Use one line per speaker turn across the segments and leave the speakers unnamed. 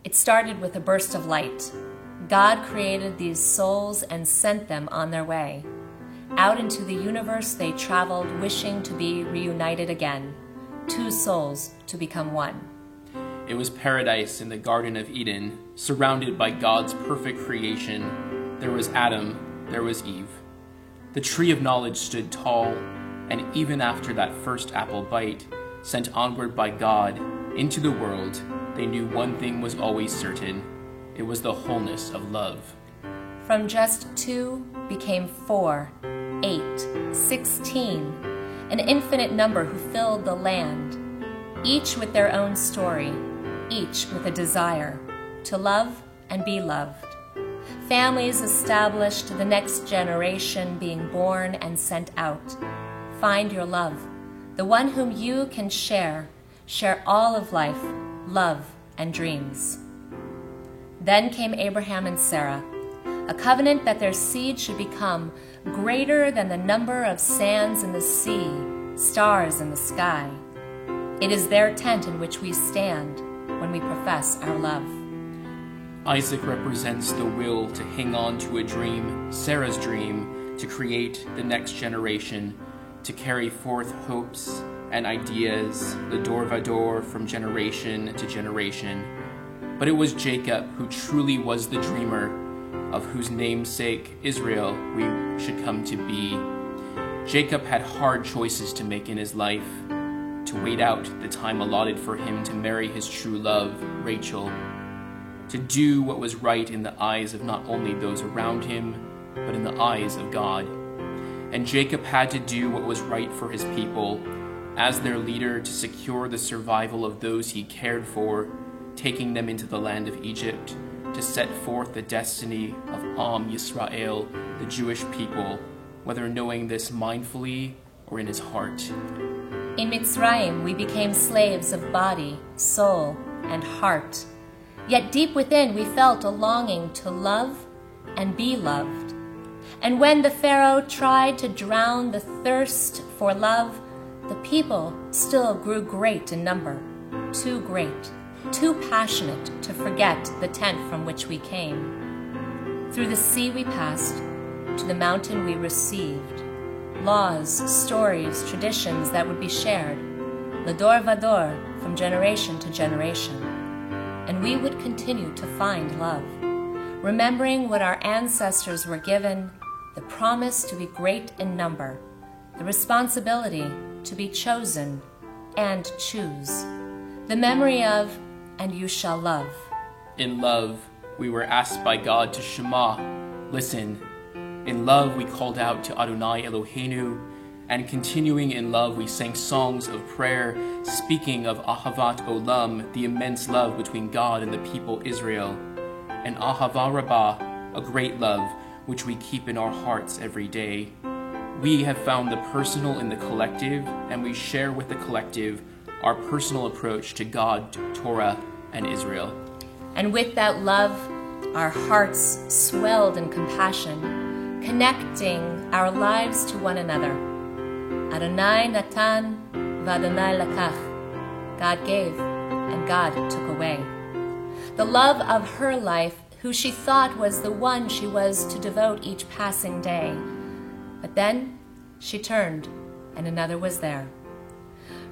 It started with a burst of light. God created these souls and sent them on their way. Out into the universe they traveled, wishing to be reunited again, two souls to become one.
It was paradise in the Garden of Eden, surrounded by God's perfect creation. There was Adam, there was Eve. The tree of knowledge stood tall, and even after that first apple bite, sent onward by God into the world, they knew one thing was always certain. It was the wholeness of love.
From just 2 became 4, 8, 16, an infinite number who filled the land, each with their own story, each with a desire to love and be loved. Families established, the next generation being born and sent out. Find your love, the one whom you can share all of life, love, and dreams. Then came Abraham and Sarah, a covenant that their seed should become greater than the number of sands in the sea, stars in the sky. It is their tent in which we stand when we profess our love.
Isaac represents the will to hang on to a dream, Sarah's dream, to create the next generation, to carry forth hopes and ideas, the dor vador, from generation to generation. But it was Jacob who truly was the dreamer, of whose namesake, Israel, we should come to be. Jacob had hard choices to make in his life, to wait out the time allotted for him to marry his true love, Rachel, to do what was right in the eyes of not only those around him, but in the eyes of God. And Jacob had to do what was right for his people, as their leader, to secure the survival of those he cared for, taking them into the land of Egypt, to set forth the destiny of Am Yisrael, the Jewish people, whether knowing this mindfully or in his heart.
In Mitzrayim we became slaves of body, soul, and heart. Yet deep within we felt a longing to love and be loved. And when the Pharaoh tried to drown the thirst for love, the people still grew great in number, too great, too passionate to forget the tent from which we came. Through the sea we passed, to the mountain we received, laws, stories, traditions that would be shared, le dor vador, from generation to generation. And we would continue to find love, remembering what our ancestors were given, the promise to be great in number, the responsibility to be chosen and choose, the memory of, and you shall love.
In love, we were asked by God to Shema, listen. In love, we called out to Adonai Eloheinu, and continuing in love, we sang songs of prayer, speaking of Ahavat Olam, the immense love between God and the people Israel, and Ahava Rabbah, a great love, which we keep in our hearts every day. We have found the personal in the collective, and we share with the collective our personal approach to God, Torah, and Israel.
And with that love, our hearts swelled in compassion, connecting our lives to one another. Adonai Natan v'Adonai Lakach. God gave, and God took away. The love of her life, who she thought was the one she was to devote each passing day. But then she turned, and another was there.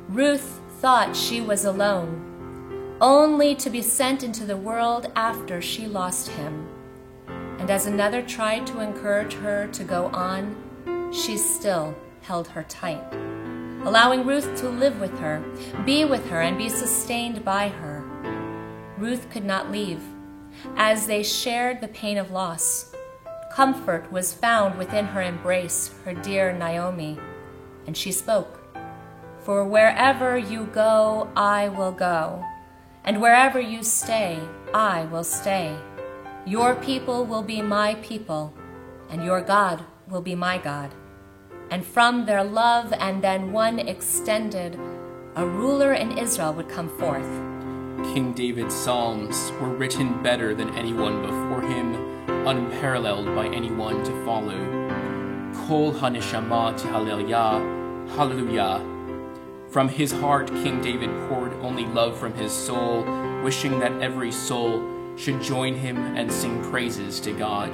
Ruth thought she was alone, only to be sent into the world after she lost him. And as another tried to encourage her to go on, she still held her tight, allowing Ruth to live with her, be with her, and be sustained by her. Ruth could not leave. As they shared the pain of loss, comfort was found within her embrace, her dear Naomi, and she spoke, "For wherever you go, I will go, and wherever you stay, I will stay. Your people will be my people, and your God will be my God." And from their love and then one extended, a ruler in Israel would come forth.
King David's psalms were written better than anyone before him, unparalleled by anyone to follow. Kol haneshama tehallel, hallelujah. From his heart, King David poured only love from his soul, wishing that every soul should join him and sing praises to God.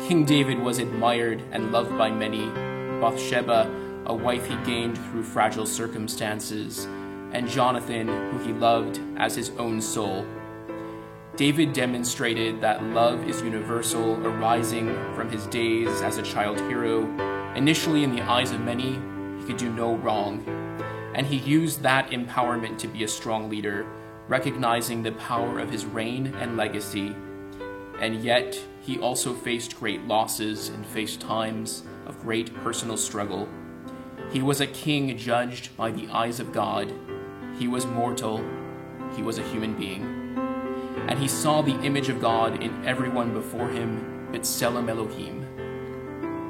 King David was admired and loved by many, Bathsheba, a wife he gained through fragile circumstances, and Jonathan, who he loved as his own soul. David demonstrated that love is universal, arising from his days as a child hero. Initially, in the eyes of many, he could do no wrong, and he used that empowerment to be a strong leader, recognizing the power of his reign and legacy. And yet, he also faced great losses and faced times of great personal struggle. He was a king judged by the eyes of God. He was mortal. He was a human being. And he saw the image of God in everyone before him, B'Tselem Elohim.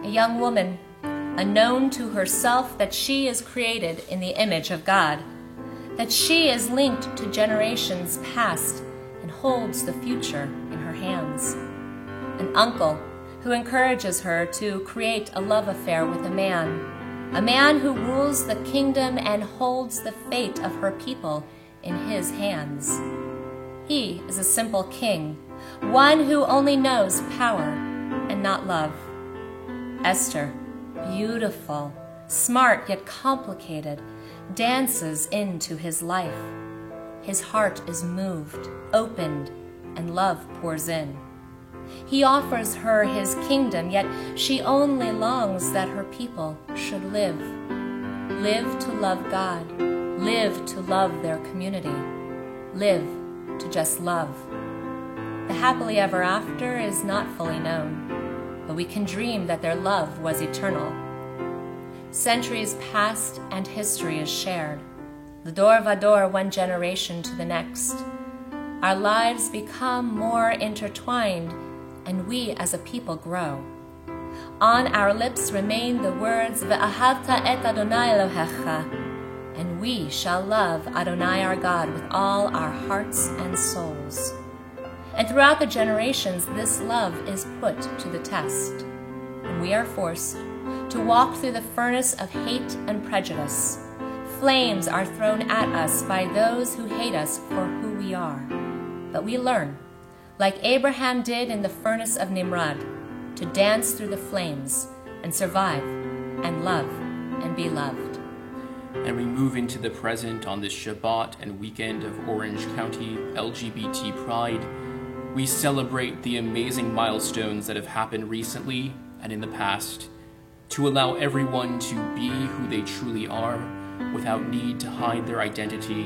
A young woman, unknown to herself that she is created in the image of God, that she is linked to generations past and holds the future in her hands. An uncle who encourages her to create a love affair with a man who rules the kingdom and holds the fate of her people in his hands. He is a simple king, one who only knows power and not love. Esther, beautiful, smart yet complicated, dances into his life. His heart is moved, opened, and love pours in. He offers her his kingdom, yet she only longs that her people should live. Live to love God, live to love their community, live to just love. The happily ever after is not fully known, but we can dream that their love was eternal. Centuries passed and history is shared. The Dor Vador, one generation to the next. Our lives become more intertwined, and we as a people grow. On our lips remain the words, Ve'ahavta et Adonai Elohecha, and we shall love Adonai our God with all our hearts and souls. And throughout the generations, this love is put to the test, and we are forced to walk through the furnace of hate and prejudice. Flames are thrown at us by those who hate us for who we are. But we learn, like Abraham did in the furnace of Nimrod, to dance through the flames and survive and love and be loved.
And we move into the present on this Shabbat and weekend of Orange County LGBT Pride. We celebrate the amazing milestones that have happened recently and in the past, to allow everyone to be who they truly are without need to hide their identity,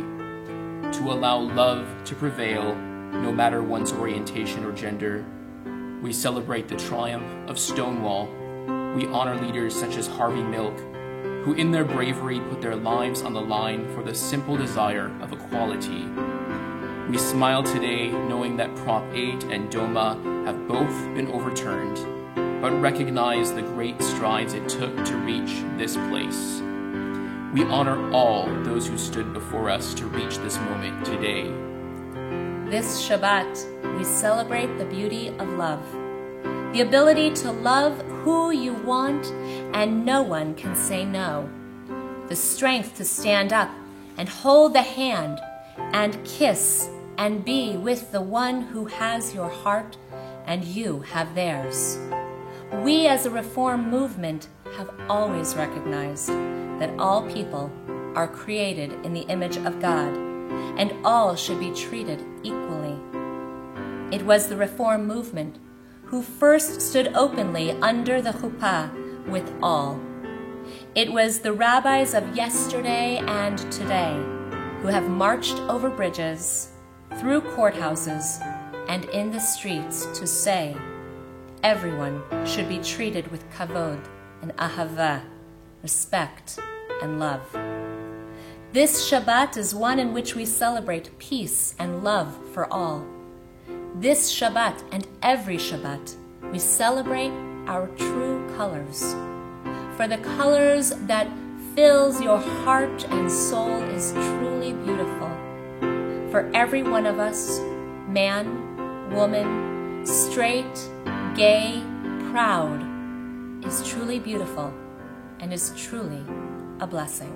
to allow love to prevail no matter one's orientation or gender. We celebrate the triumph of Stonewall. We honor leaders such as Harvey Milk, who in their bravery put their lives on the line for the simple desire of equality. We smile today knowing that Prop 8 and DOMA have both been overturned, but recognize the great strides it took to reach this place. We honor all those who stood before us to reach this moment today.
This Shabbat, we celebrate the beauty of love, the ability to love who you want and no one can say no, the strength to stand up and hold the hand and kiss and be with the one who has your heart and you have theirs. We as a Reform movement have always recognized that all people are created in the image of God and all should be treated equally. It was the Reform movement who first stood openly under the chuppah with all. It was the rabbis of yesterday and today who have marched over bridges, through courthouses, and in the streets to say, everyone should be treated with kavod and ahava, respect and love. This Shabbat is one in which we celebrate peace and love for all. This Shabbat and every Shabbat, we celebrate our true colors. For the colors that fills your heart and soul is truly beautiful. For every one of us, man, woman, straight, gay, proud, is truly beautiful and is truly a blessing.